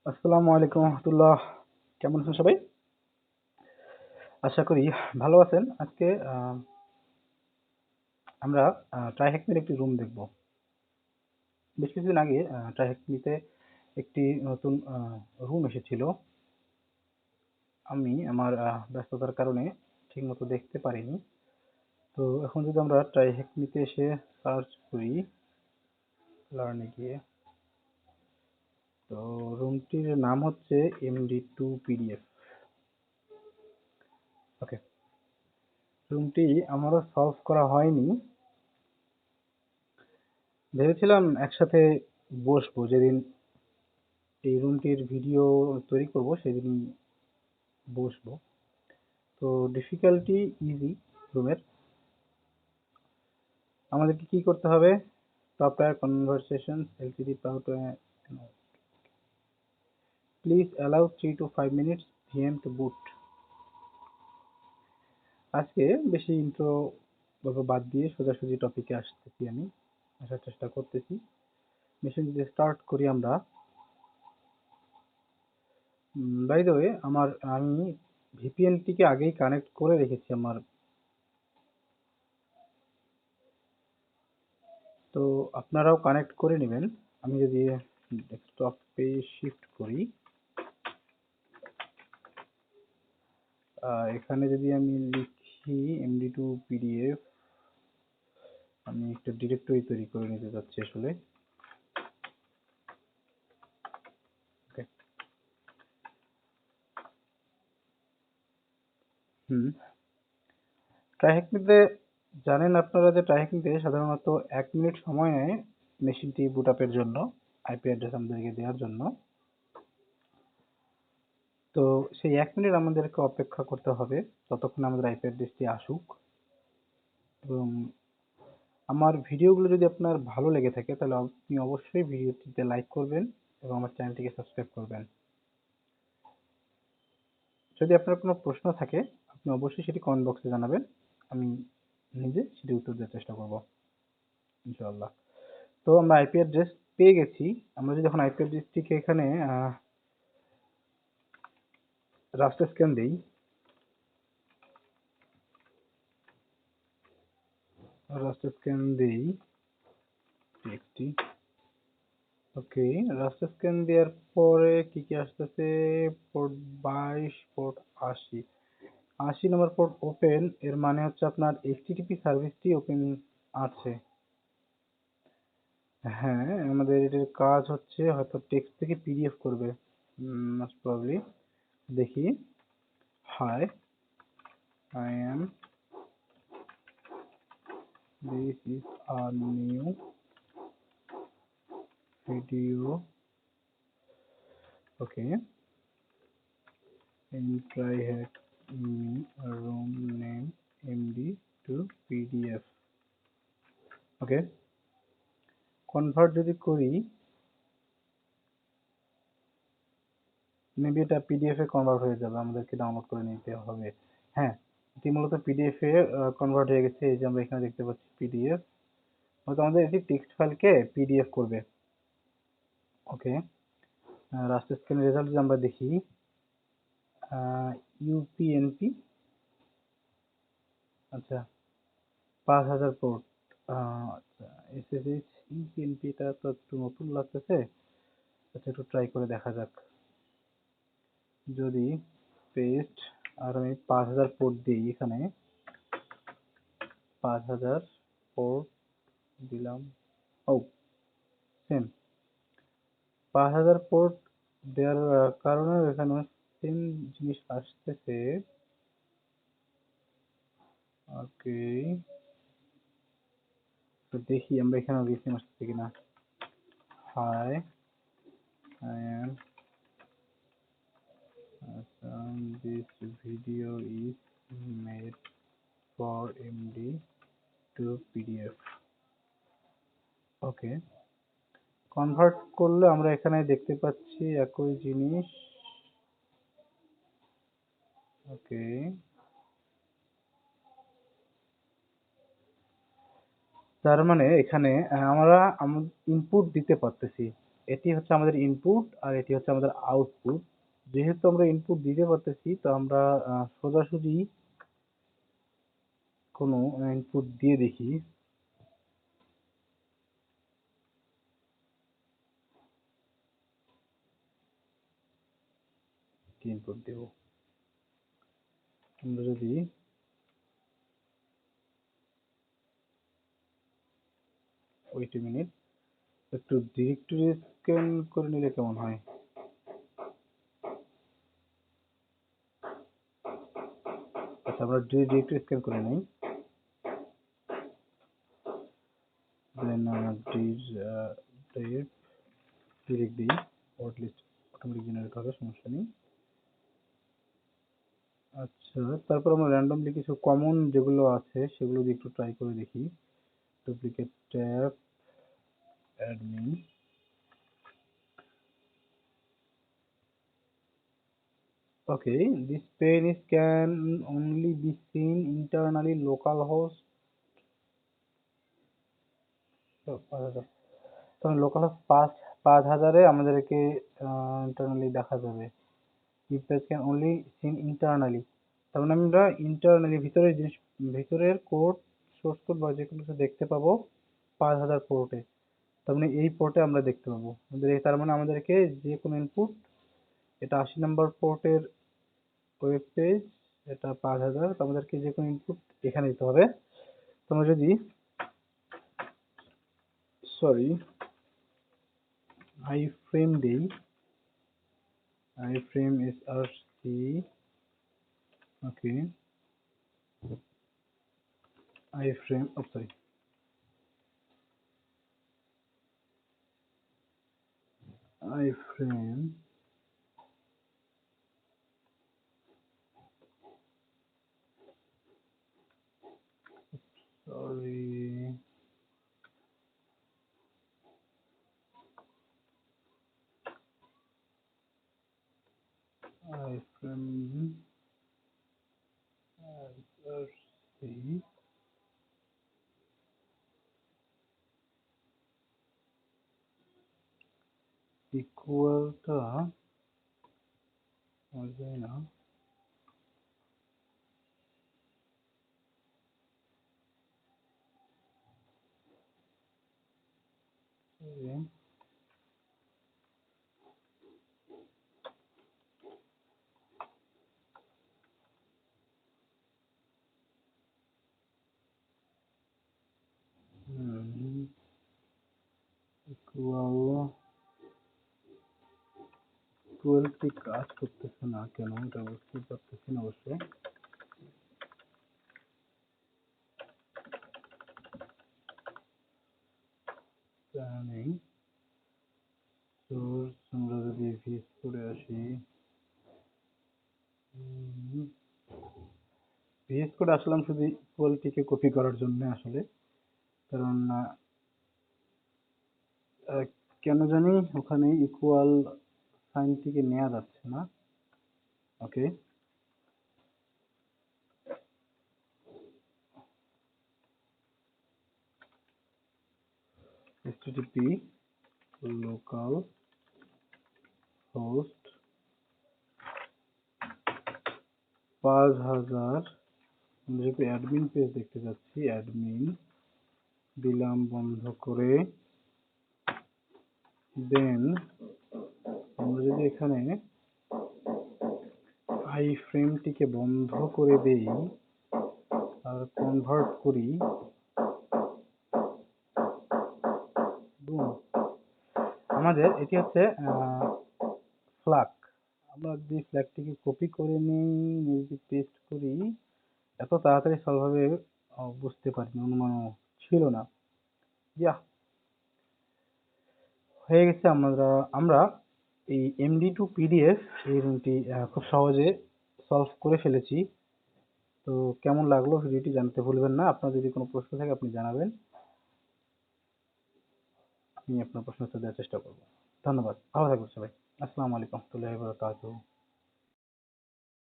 আসসালামু আলাইকুম রহমতুল্লাহ। কেমন আছেন সবাই? আশা করি ভালো আছেন। আজকে আমরা ট্রাইহ্যাকমির একটি রুম দেখব। বেশ কিছুদিন আগে ট্রাইহ্যাকমিতে একটি নতুন রুম এসেছিল। আমি আমার ব্যস্ততার কারণে ঠিকমতো দেখতে পারিনি। তো এখন যদি আমরা ট্রাইহ্যাকমিতে এসে সার্চ করি লার্নে গিয়ে, তো রুমটির নাম হচ্ছে MD2PDF। ওকে, রুমটি আমারও সলভ করা হয়নি। ভেবেছিলাম একসাথে বসবো, যেদিন এই রুমটির ভিডিও তৈরি করব সেদিন বসবো। তো ডিফিকাল্টি ইজি রুমের। আমাদেরকে কি করতে হবে? Software conversation LCD pout, please allow 3 to 5 minutes VM to boot। আজকে বেশি ইন্ট্রো গল্প বাদ দিয়ে সোজাসুজি টপিকে আসতেছি, আমি আসার চেষ্টা করতেছি। মেশিন দিয়ে স্টার্ট করি আমরা। বাই দ্য ওয়ে, আমি ভিপিএনটিকে আগেই কানেক্ট করে রেখেছি আমার। তো আপনারাও কানেক্ট করে নেবেন। আমি যদি ডেস্কটপে শিফট করি, এখানে যদি আমি লিখি MD2PDF, আমি একটা ডিরেক্টরি তৈরি করে নিতে যাচ্ছি আসলে। ওকে, ট্রাইহ্যাকমিতে জানেন আপনারা যে ট্রাইহ্যাকমিতে সাধারণত 1 মিনিট সময় নেয় মেশিনটি বুট আপের জন্য, আইপি অ্যাড্রেস আমাদেরকে দেওয়ার জন্য। তো সেই 1 মিনিট আমাদেরকে অপেক্ষা করতে হবে ততক্ষণ আমাদের আইপি অ্যাড্রেসটি আসুক। এবং আমার ভিডিওগুলো যদি আপনার ভালো লেগে থাকে তাহলে আপনি অবশ্যই ভিডিওটিতে লাইক করবেন এবং আমার চ্যানেলটিকে সাবস্ক্রাইব করবেন। যদি আপনার কোনো প্রশ্ন থাকে আপনি অবশ্যই সেটি কমেন্ট বক্সে জানাবেন। আমি নিজে সেটি উত্তর দেওয়ার চেষ্টা করব ইনশাআল্লাহ। তো আমরা আইপি অ্যাড্রেস পেয়ে গেছি। আমরা যদি এখন আইপি অ্যাড্রেসটিকে এখানে রাস্টার স্ক্যান দিই, একটি ওকে, রাস্টার স্ক্যান দেওয়ার পরে কি কি আসতেছে? পোর্ট 22, পোর্ট 80 নম্বর পোর্ট ওপেন, এর মানে হচ্ছে আপনার এইচটিটিপি সার্ভিসটি ওপেন আছে। হ্যাঁ, আমাদের এটার কাজ হচ্ছে হয়তো টেক্সট থেকে পিডিএফ করবে, মোস্ট প্রবাবলি। দেখি, hi, I am, this is a new video, okay, in TryHackMe room name MD2PDF। Okay, convert যদি করি, মেবি এটা পিডিএফ এ কনভার্ট হয়ে যাবে, আমাদেরকে ডাউনলোড করে নিতে হবে। হ্যাঁ, এটি মূলত পিডিএফ এ কনভার্ট হয়ে গেছে। এই যে আমরা এখানে দেখতে পাচ্ছি পিডিএফ, হয়তো আমাদের এটি টেক্সট ফাইলকে পিডিএফ করবে। ওকে, রাস্টার স্ক্যানের রেজাল্ট যদি আমরা দেখি, ইউপিএনপি, আচ্ছা 5000 পোর্ট, আচ্ছা এসএসএইচ ইউপিএনপি, এটা তো একটু নতুন লাগতেছে। আচ্ছা, একটু ট্রাই করে দেখা যাক। যদি পেস্ট আর আমি 5000 পোর্ট দিই, এখানে 5000 পোর্ট দিলাম। ও, সেম 5000 পোর্ট দেওয়ার কারণে এখানে সেম জিনিস আসতেছে। ওকে, তো দেখি আমরা এখানে রিসেম আসতেছে কিনা। Hi, I am, this video is made for MD2PDF। Okay, convert করলে আমরা এখানে দেখতে পাচ্ছি একই জিনিস। ওকে, তার মানে এখানে আমরা ইনপুট দিতে পারতেছি। এটি হচ্ছে আমাদের ইনপুট আর এটি হচ্ছে আমাদের আউটপুট। যেহেতু আমরা ইনপুট দিতে পারতেছি, তো আমরা সোজাসুজি কোনো ইনপুট দিয়ে দেখি। কি ইনপুট দেব? আমরা যদি ওয়েট এ মিনিট, একটু ডিরেক্টরি স্ক্যান করে নিলে কেমন হয়? আচ্ছা, আমরা ডিরেক্টরি স্ক্যান করে নিই। দেন ডিরেক্ট দিই, ওয়ার্ড লিস্ট অটোমেটিক জেনারেট হবে, সমস্যা নেই। আচ্ছা, তারপর আমরা র্যান্ডমলি কিছু কমন যেগুলো আছে সেগুলো দিয়ে একটু ট্রাই করে দেখি। Duplicate tab, admin. Okay, this pane is can only be seen internally localhost. তখন localhost 5000 এ আমাদেরকে ইন্টারনালি দেখা যাবে। This page can only seen internally. তার মানে আমরা ইন্টারনালি ভিতরের কোড, সোর্স কোড বা যে কোনো কিছু দেখতে পাবো 5000 পোর্টে। তার মানে এই পোর্টে আমরা দেখতে পাবো। তার মানে আমাদেরকে যে কোনো ইনপুট, এটা 80 নাম্বার পোর্টের ওয়েব পেজ, এটা 5000, আমাদেরকে যে কোনো ইনপুট এখানে দিতে হবে। তোমরা যদি সরি আই ফ্রেম দেই, I frame S R C, okay, I frame, sorry, I frame sorry I frame S R C ইকুয়ালটা যায় না, ইকুয়ালটি কাজ করতেছে না কেন, এটা বুঝতে পারতেছি না অবশ্য। নেই সোর্স, আমরা যদি ভিএস করে আসি, ভিএস করে আসলাম শুধু ইকুয়ালটিকে কপি করার জন্য আসলে, কারণ কেন জানি ওখানে ইকুয়াল সাইনটিকে নেওয়া যাচ্ছে না। ওকে, http লোকাল হোস্ট 5000, যেহেতু অ্যাডমিন পেজ দেখতে যাচ্ছি, অ্যাডমিন দিলাম বন্ধ করে। দেন আমরা যদি এখানে আই ফ্রেমটিকে বন্ধ করে দেই আর কনভার্ট করি, আমাদের এটি হচ্ছে ফ্ল্যাগ। আমরা যদি ফ্ল্যাগটিকে কপি করে নিই, যদি পেস্ট করি, এত তাড়াতাড়ি সলভ হবে বুঝতে পারিনি, অনুমানও ছিল না। ইয়া, হয়ে গেছে। আমরা এই MD2 PDF এই রুমটি খুব সহজে সলভ করে ফেলেছি। তো কেমন লাগলো ভিডিওটি জানাতে ভুলবেন না। আপনার যদি কোনো প্রশ্ন থাকে আপনি জানাবেন, আমি আপনার প্রশ্ন উত্তর দেওয়ার চেষ্টা করব। ধন্যবাদ, ভালো থাকবেন সবাই। আসসালামু আলাইকুম ওয়া রাহমাতুল্লাহি ওয়া বারাকাতুহু।